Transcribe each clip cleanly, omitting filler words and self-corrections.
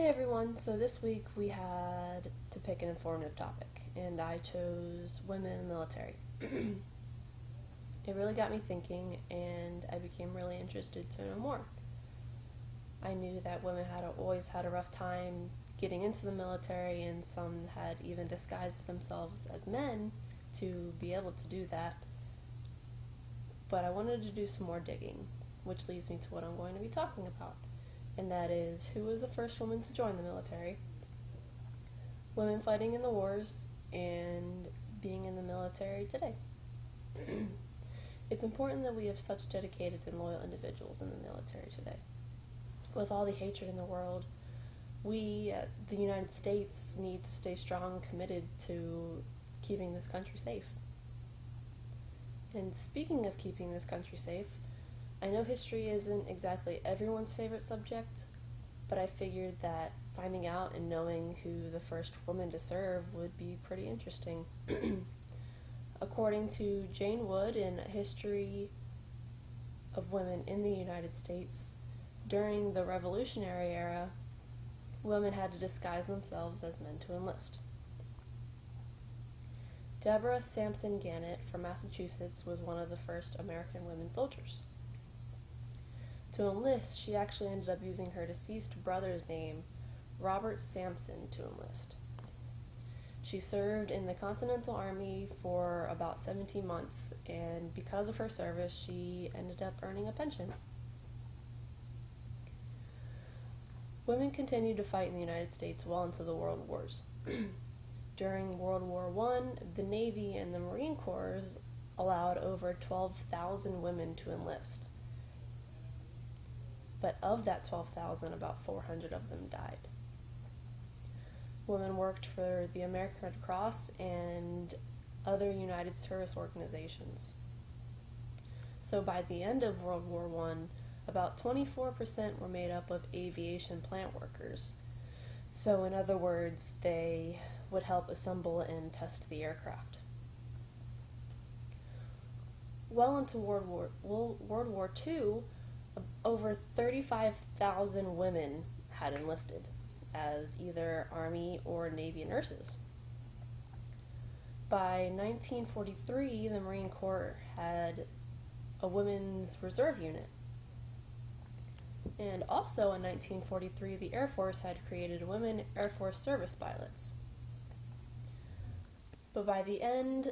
everyone, so this week we had to pick an informative topic, and I chose women in the military. It really got me thinking, and I became really interested to know more. I knew that women had always had a rough time getting into the military, and some had even disguised themselves as men to be able to do that. But I wanted to do some more digging, which leads me to what I'm going to be talking about. And that is, who was the first woman to join the military, women fighting in the wars, and being in the military today. It's important that we have such dedicated and loyal individuals in the military today. With all the hatred in the world, we at the United States need to stay strong and committed to keeping this country safe. And speaking of keeping this country safe, I know history isn't exactly everyone's favorite subject, but I figured that finding out and knowing who the first woman to serve would be pretty interesting. According to Jane Wood in A History of Women in the United States, during the Revolutionary era, women had to disguise themselves as men to enlist. Deborah Sampson Gannett from Massachusetts was one of the first American women soldiers. To enlist, she actually ended up using her deceased brother's name, Robert Sampson, to enlist. She served in the Continental Army for about 17 months, and because of her service, she ended up earning a pension. Women continued to fight in the United States well into the World Wars. During World War I, the Navy and the Marine Corps allowed over 12,000 women to enlist. But of that 12,000, about 400 of them died. Women worked for the American Red Cross and other United Service organizations. So by the end of World War I, about 24% were made up of aviation plant workers. So in other words, they would help assemble and test the aircraft. Well into World War II, over 35,000 women had enlisted as either Army or Navy nurses. By 1943, the Marine Corps had a women's reserve unit. And also in 1943, the Air Force had created women Air Force service pilots. But by the end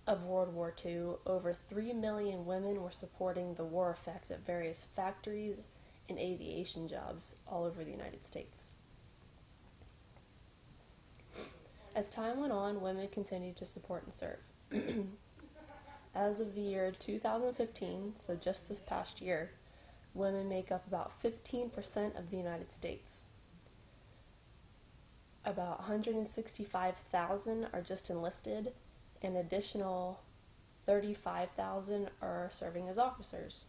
of World War II, over 3 million women were supporting the war effect at various factories and aviation jobs all over the United States. As time went on, women continued to support and serve. As of the year 2015, so just this past year, women make up about 15% of the United States. About 165,000 are just enlisted, an additional 35,000 are serving as officers.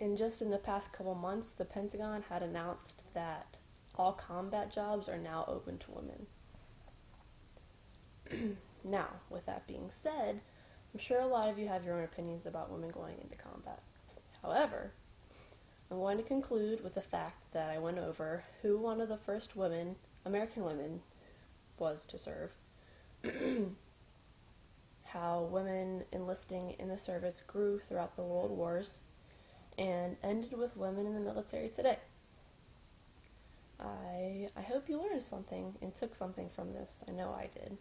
And just in the past couple months, the Pentagon had announced that all combat jobs are now open to women. Now, with that being said, I'm sure a lot of you have your own opinions about women going into combat. However, I'm going to conclude with the fact that I went over who one of the first women, American women, was to serve, how women enlisting in the service grew throughout the world wars, and ended with women in the military today. I hope you learned something and took something from this. I know I did.